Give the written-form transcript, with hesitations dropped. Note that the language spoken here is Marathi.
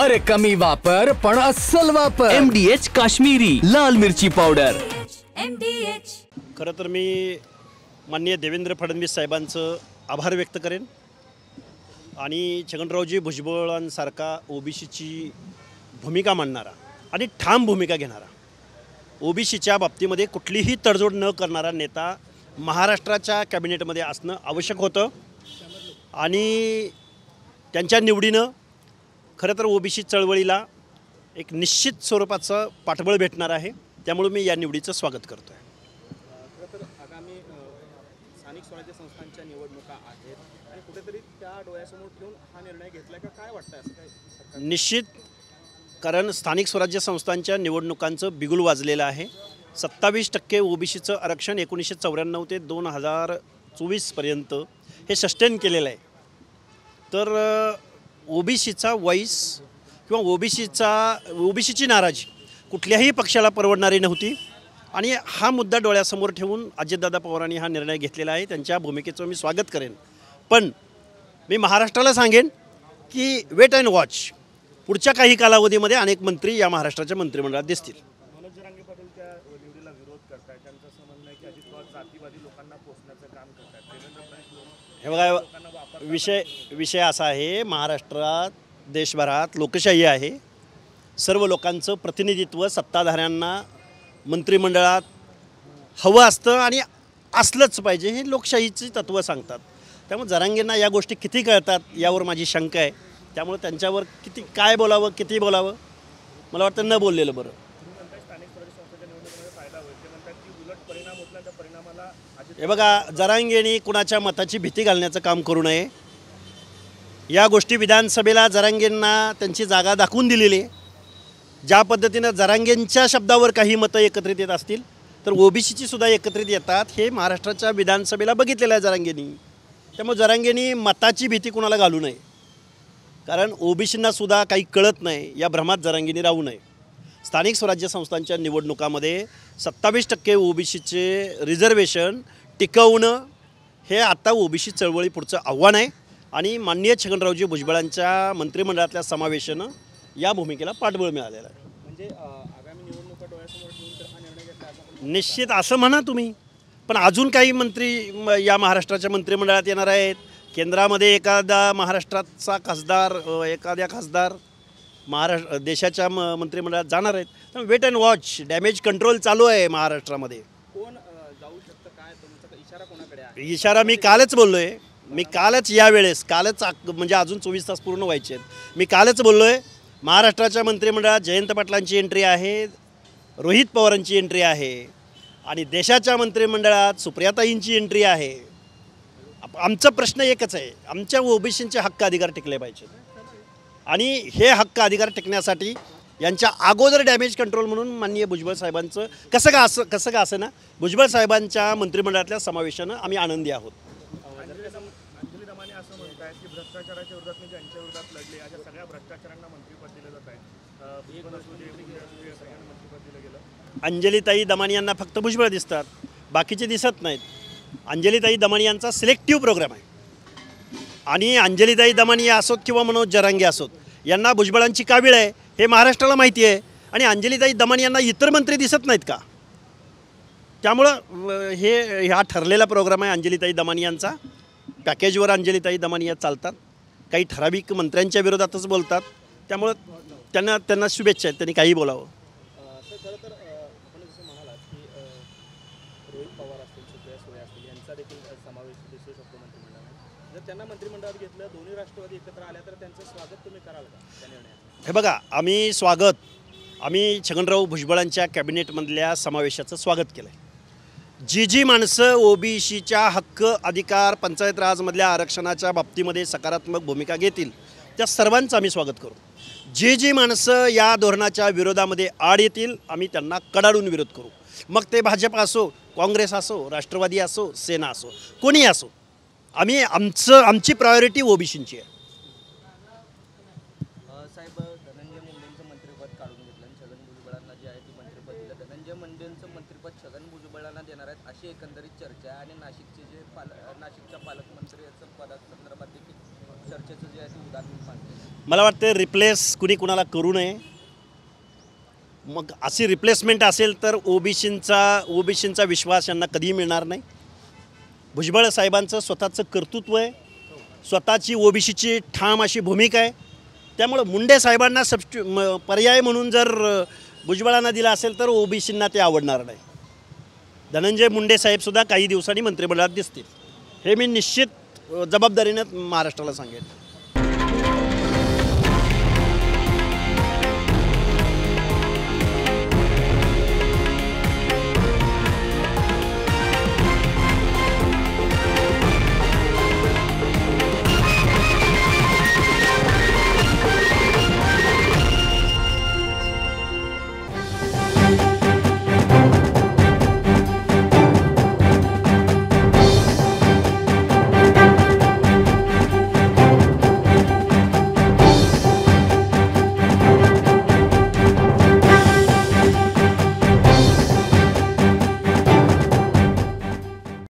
अरे कमी वापर पण अस्सल वापर. MDH काश्मीरी लाल मिरची पावडर. खरं तर मी माननीय देवेंद्र फडणवीस साहेबांचं आभार व्यक्त करेन आणि छगनरावजी भुजबळांसारखा ओबीसीची भूमिका मांडणारा आणि ठाम भूमिका घेणारा, ओबीसीच्या बाबतीमध्ये कुठलीही तडजोड न करणारा नेता महाराष्ट्राच्या कॅबिनेटमध्ये असणं आवश्यक होतं. आणि त्यांच्या निवडीनं खरं तर ओबीसी चळवळीला एक निश्चित स्वरूपाचं पाठबळ भेटणार आहे. त्यामुळे मी या निवडीचं स्वागत करतो आहे. खरं तर आगामी स्थानिक स्वराज्य संस्थांच्या निवडणुका आहेत आणि कुठेतरी त्या डोळ्यासमोर ठेवून हा निर्णय घेतला का, काय वाटतं असं काय? निश्चित, कारण स्थानिक स्वराज्य संस्थांच्या निवडणुकांचं बिगुल वाजलेलं आहे. 27% ओबीसीचं आरक्षण 1994 ते 2024पर्यंत हे सस्टेन केलेलं आहे. तर ओबीसीचा वॉईस किंवा ओबीसीची नाराजी कुठल्याही पक्षाला परवडणारी नव्हती आणि हा मुद्दा डोळ्यासमोर ठेवून अजितदादा पवारांनी हा निर्णय घेतलेला आहे. त्यांच्या भूमिकेचं मी स्वागत करेन. पण मी महाराष्ट्राला सांगेन की वेट अँड वॉच. पुढच्या काही कालावधीमध्ये अनेक मंत्री या महाराष्ट्राच्या मंत्रिमंडळात दिसतील. मनोज जरांगे पाटील त्या निवडीला विरोध करतायत. त्यांचं असं म्हणणं आहे की अजित पवार जातीवादी लोकांना पोचण्याचं काम करतात. देवेंद्र फडणवीस हे बघा, विषय असा आहे, महाराष्ट्रात देशभरात लोकशाही आहे. सर्व लोकांचं प्रतिनिधित्व सत्ताधाऱ्यांना मंत्रिमंडळात हवं असतं आणि असलंच पाहिजे, हे लोकशाहीची तत्त्व सांगतात. त्यामुळे जरांगेंना या गोष्टी किती कळतात यावर माझी शंका आहे. त्यामुळे त्यांच्यावर किती काय बोलावं, किती बोलावं, मला वाटतं न बोललेलं बरं. स्थानिक स्वराज्य संस्थांच्या निवडणुकीमध्ये फायदा होईल ते म्हणतात की उलट परिणाम होतला, त्या परिणामाला हे बघा, जरांगेंनी कुणाच्या मताची भीती घालण्याचं काम करू नये. या गोष्टी विधानसभेला जरांगेंना त्यांची जागा दाखवून दिलेली आहे. ज्या पद्धतीनं जरांगेंच्या शब्दावर काही मतं एकत्रित येत असतील तर ओबीसीची सुद्धा एकत्रित येतात, हे महाराष्ट्राच्या विधानसभेला बघितलेलं आहे जरांगेंनी. त्यामुळे जरांगेंनी मताची भीती कुणाला घालू नये, कारण ओबीसींना सुद्धा काही कळत नाही या भ्रमात जरांगेंनी राहू नये. स्थानिक स्वराज्य संस्थांच्या निवडणुकामध्ये 27% ओबीसीचे रिझर्वेशन टिकवणं हे आता ओबीसी चळवळी पुढचं आव्हान आहे आणि माननीय छगनरावजी भुजबळांच्या मंत्रिमंडळातल्या समावेशानं या भूमिकेला पाठबळ मिळालेलं आहे. म्हणजे आगामी निवडणुका डोळ्यासमोर ठेवून तर हा निर्णय घेतला असं निश्चित असं म्हणा तुम्ही, पण अजून काही मंत्री या महाराष्ट्राच्या मंत्रिमंडळात येणार आहेत. केंद्रामध्ये एखादा महाराष्ट्राचा एखाद्या खासदार देशाच्या मंत्रिमंडळात जाणार आहेत. त्यामुळे wait and watch. Damage control चालू आहे महाराष्ट्रामध्ये. कोण जाऊ शकतं, काय तुमचा इशारा कोणाकडे आहे? इशारा मी कालच बोललो आहे. कालच म्हणजे अजून 24 तास पूर्ण व्हायचे आहेत. मी कालच बोललो आहे, महाराष्ट्राच्या मंत्रिमंडळात जयंत पाटलांची एंट्री आहे, रोहित पवारांची एंट्री आहे आणि देशाच्या मंत्रिमंडळात सुप्रियाताईंची एंट्री आहे. आमचा प्रश्न एकच आहे, आमच्या ओबीसींचे हक्क अधिकार टिकले पाहिजेत आणि हे हक्क अधिकार टिकण्यासाठी यांच्या अगोदर डॅमेज कंट्रोल म्हणून माननीय भुजबळ साहेबांचं कसं का असं ना, भुजबळ साहेबांच्या मंत्रिमंडळातल्या समावेशानं आम्ही आनंदी आहोत. अंजली दमाने असं म्हणतात की भ्रष्टाचाराच्या विरोधात मी ज्यांच्या विरोधात लढले अशा सगळ्या भ्रष्टाचारांना मंत्रिपद दिलं जात आहे. मंत्रिपद दिलं गेलं. अंजलीताई दमानी यांना फक्त भुजबळ दिसतात, बाकीचे दिसत नाहीत. अंजलीताई दमानी यांचा सिलेक्टिव्ह प्रोग्राम आहे आणि अंजलीताई दमानी असोत किंवा मनोज जरांगे असोत, यांना भुजबळांची का वेळ आहे हे महाराष्ट्राला माहिती आहे. आणि अंजलीताई दमानी यांना इतर मंत्री दिसत नाहीत का? त्यामुळं हा ठरलेला प्रोग्राम आहे अंजलीताई दमानी यांचा. पॅकेजवर अंजलीताई दमानी या चालतात, काही ठराविक मंत्र्यांच्या विरोधातच बोलतात. त्यामुळं त्यांना शुभेच्छा आहेत, त्यांनी काही बोलावं. खरं तर आपण जसं म्हणालात की रोहित पवार असतील, सुप्रिया सुळे असतील, यांचा देखील समावेश दिसू शकतो मंत्रिमंडळात. जर त्यांना मंत्रिमंडळात घेतलं, दोन्ही राष्ट्रवादी एकत्र आल्या तर त्यांचं स्वागत तुम्ही कराल का त्या निर्णयात? हे बघा, आम्ही छगनराव भुजबळांच्या कॅबिनेटमधल्या समावेशाचं स्वागत केलं आहे. जी माणसं ओबीसीच्या हक्क अधिकार पंचायत राजमधल्या आरक्षणाच्या बाबतीमध्ये सकारात्मक भूमिका घेतील त्या सर्वांचं आम्ही स्वागत करू. जी माणसं या धोरणाच्या विरोधामध्ये आड येतील आम्ही त्यांना कडाडून विरोध करू. मग ते भाजप असो, काँग्रेस असो, राष्ट्रवादी असो, सेना असो, कोणी असो, आमची प्रायोरिटी ओबीसींची आहे. साहेब, धनंजय मुंडेंचं मंत्रिपद काढून घेतलं आणि छगन भुजबळांना जे आहे ते मंत्रिपद दिलं. धनंजय मुंडेंचं मंत्रिपद छगन भुजबळांना देणार आहेत अशी एकंदरीत चर्चा आहे आणि नाशिकच्या पालकमंत्री याचं पदासंदर्भात देखील चर्चा चर्चेचं जे आहे ते उदाहरण मानते. मला वाटतं रिप्लेस कुणी कुणाला करू नये. मग अशी रिप्लेसमेंट असेल तर ओबीसींचा विश्वास यांना कधीही मिळणार नाही. भुजबळ साहेबांचं स्वतःचं कर्तृत्व आहे, स्वतःची ओबीसीची ठाम अशी भूमिका आहे. त्यामुळं मुंडे साहेबांना पर्याय म्हणून जर भुजबळांना दिला असेल तर ओबीसींना ते आवडणार नाही. धनंजय मुंडे साहेबसुद्धा काही दिवसांनी मंत्रिमंडळात दिसतील, हे मी निश्चित जबाबदारीनं महाराष्ट्राला सांगेन.